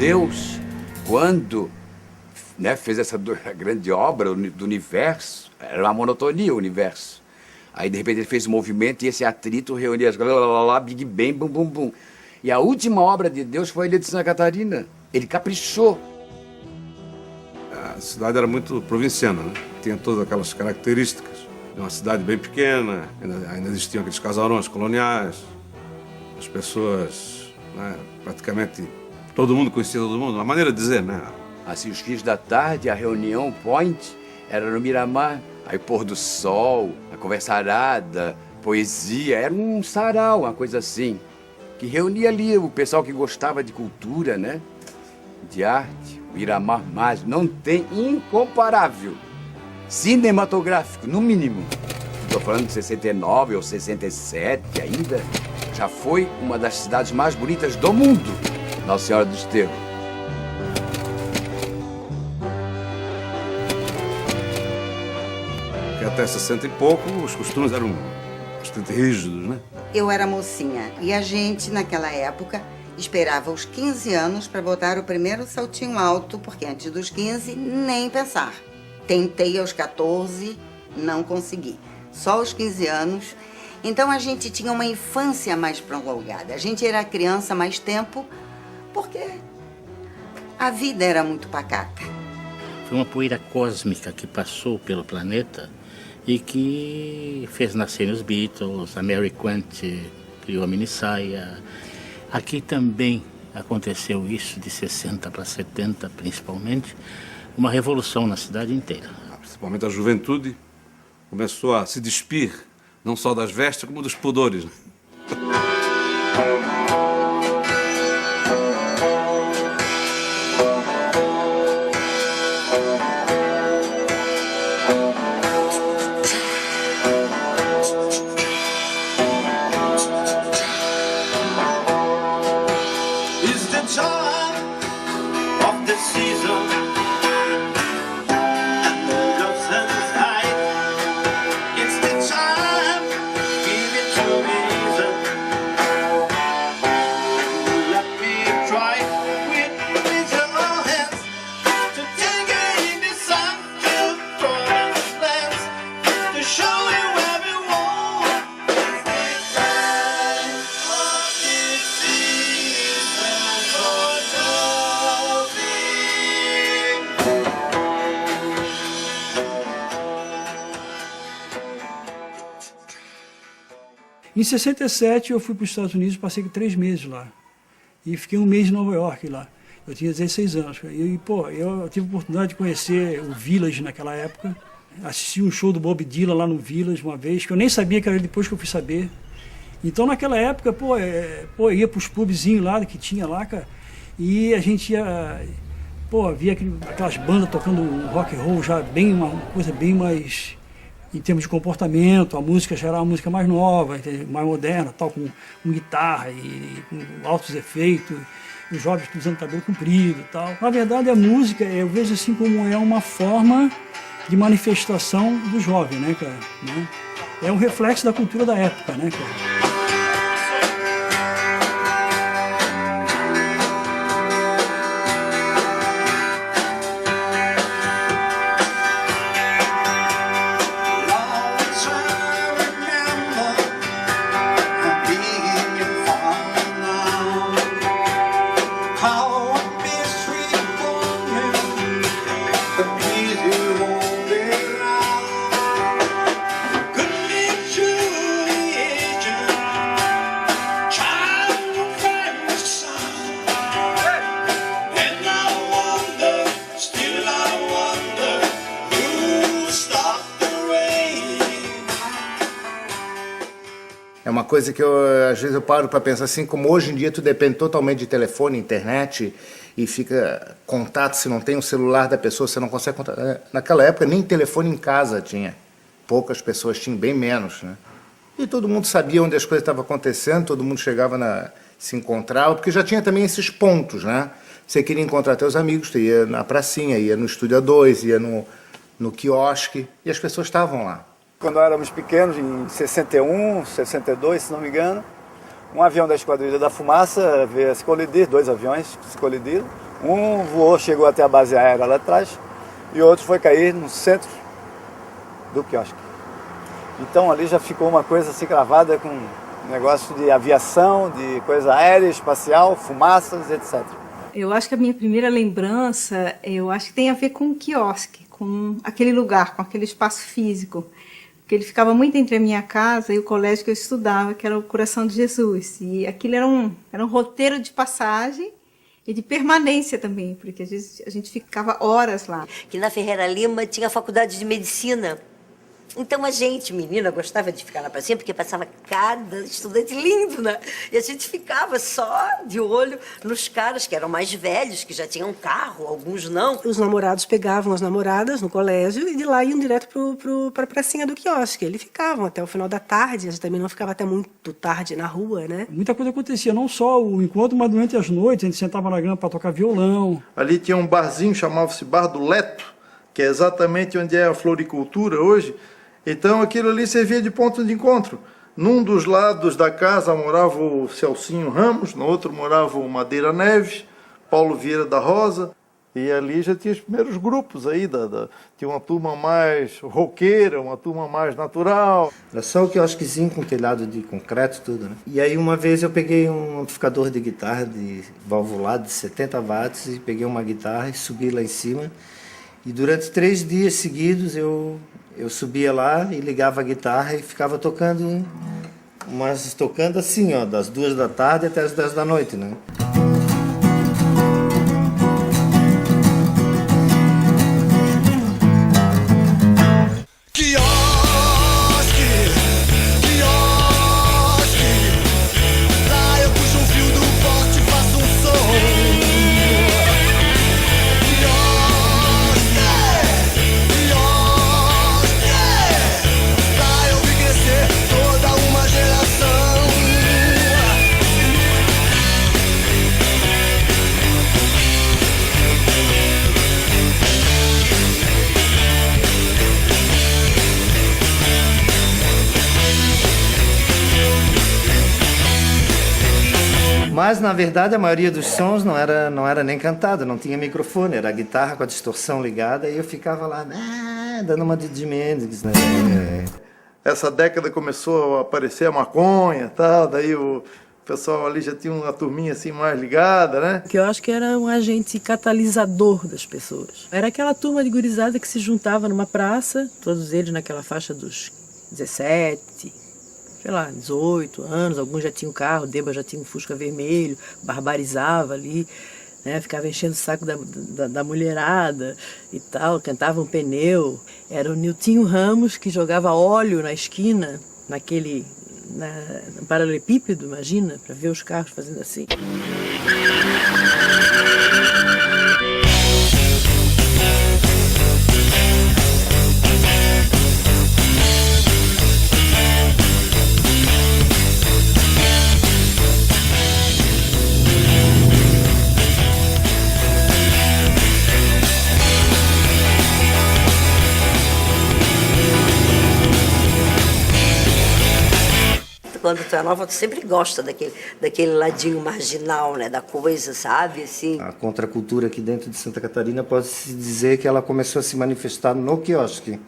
Deus, quando, né, fez essa grande obra do universo, era uma monotonia o universo. Aí, de repente, ele fez um movimento e esse atrito reunia as Big Bang, bum, bum, bum. E a última obra de Deus foi a Ilha de Santa Catarina. Ele caprichou. A cidade era muito provinciana, né? Tinha todas aquelas características. É uma cidade bem pequena, ainda existiam aqueles casarões coloniais. As pessoas, né, praticamente, todo mundo conhecia todo mundo, uma maneira de dizer, né? Assim, os fins da tarde, a reunião point era no Miramar. Aí pôr do sol, a conversa arada, poesia, era um sarau, uma coisa assim, que reunia ali o pessoal que gostava de cultura, né? De arte. O Miramar Mágico não tem incomparável. Cinematográfico, no mínimo. Estou falando de 69 ou 67 ainda. Já foi uma das cidades mais bonitas do mundo, Nossa Senhora do Desterro. Até 60 e pouco, os costumes eram bastante rígidos, né? Eu era mocinha e a gente, naquela época, esperava os 15 anos para botar o primeiro saltinho alto, porque antes dos 15, nem pensar. Tentei aos 14, não consegui. Só aos 15 anos. Então a gente tinha uma infância mais prolongada. A gente era criança mais tempo, porque a vida era muito pacata. Foi uma poeira cósmica que passou pelo planeta e que fez nascer os Beatles, a Mary Quant criou a minissaia. Aqui também aconteceu isso de 60 para 70, principalmente, uma revolução na cidade inteira. Principalmente a juventude começou a se despir, não só das vestes, como dos pudores, né? Em 67 eu fui para os Estados Unidos, passei 3 meses lá. E fiquei 1 mês em Nova York lá. Eu tinha 16 anos. E, pô, eu tive a oportunidade de conhecer o Village naquela época. Assisti um show do Bob Dylan lá no Village uma vez, que eu nem sabia que era depois que eu fui saber. Então naquela época, eu ia para os pubzinhos lá que tinha lá, cara. E a gente ia, via aquelas bandas tocando rock and roll já bem, uma coisa bem mais... Em termos de comportamento, a música já era uma música mais nova, mais moderna, tal, com guitarra e com altos efeitos, os jovens usando cabelo comprido e tal. Na verdade, a música, eu vejo assim como é uma forma de manifestação do jovem, né, cara? Né? É um reflexo da cultura da época, né, cara? É uma coisa que às vezes eu paro para pensar assim, como hoje em dia tu depende totalmente de telefone, internet, e fica contato, se não tem o celular da pessoa, você não consegue contatar. Naquela época nem telefone em casa tinha, poucas pessoas tinham, bem menos, né? E todo mundo sabia onde as coisas estavam acontecendo, todo mundo chegava, se encontrava, porque já tinha também esses pontos, né? Você queria encontrar teus amigos, tu ia na pracinha, ia no Estúdio A2, ia no quiosque, e as pessoas estavam lá. Quando éramos pequenos, em 61, 62, se não me engano, um avião da Esquadrilha da Fumaça veio a se colidir, 2 aviões se colidiram, Um voou, chegou até a base aérea lá atrás, e outro foi cair no centro do quiosque. Então ali já ficou uma coisa assim gravada com negócio de aviação, de coisa aérea, espacial, fumaças, etc. Eu acho que a minha primeira lembrança, eu acho que tem a ver com o quiosque, com aquele lugar, com aquele espaço físico. Porque ele ficava muito entre a minha casa e o colégio que eu estudava, que era o Coração de Jesus. E aquilo era um roteiro de passagem e de permanência também, porque às vezes a gente ficava horas lá. Que na Ferreira Lima tinha a faculdade de medicina. Então a gente, menina, gostava de ficar lá para sempre, porque passava cada estudante lindo, né? E a gente ficava só de olho nos caras que eram mais velhos, que já tinham carro, alguns não. Os namorados pegavam as namoradas no colégio e de lá iam direto para a pracinha do quiosque. Eles ficavam até o final da tarde, a gente também não ficava até muito tarde na rua, né? Muita coisa acontecia, não só o encontro, mas durante as noites, a gente sentava na grama para tocar violão. Ali tinha um barzinho, chamava-se Bar do Leto, que é exatamente onde é a floricultura hoje. Então aquilo ali servia de ponto de encontro. Num dos lados da casa morava o Celcinho Ramos, no outro morava o Madeira Neves, Paulo Vieira da Rosa. E ali já tinha os primeiros grupos aí, tinha uma turma mais roqueira, uma turma mais natural. Era só o quiosquezinho com telhado de concreto, tudo, né? E aí uma vez eu peguei um amplificador de guitarra de valvulado de 70 watts e peguei uma guitarra e subi lá em cima. E durante 3 dias seguidos eu subia lá e ligava a guitarra e ficava tocando, mas tocando assim, ó, das 2 da tarde até as 10 da noite, né? Mas, na verdade, a maioria dos sons não era nem cantado, não tinha microfone, era a guitarra com a distorção ligada e eu ficava lá, dando uma de Jimi Hendrix, né? Essa década começou a aparecer a maconha e tal, daí o pessoal ali já tinha uma turminha assim mais ligada, né? Que eu acho que era um agente catalisador das pessoas. Era aquela turma de gurizada que se juntava numa praça, todos eles naquela faixa dos 17, sei lá, 18 anos, alguns já tinham carro, Deba já tinha um Fusca vermelho, barbarizava ali, né, ficava enchendo o saco da mulherada e tal, cantava um pneu. Era o Niltinho Ramos que jogava óleo na esquina, no paralelepípedo, imagina, para ver os carros fazendo assim. Quando tu é nova, tu sempre gosta daquele ladinho marginal, né, da coisa, sabe, assim. A contracultura aqui dentro de Santa Catarina pode-se dizer que ela começou a se manifestar no quiosque.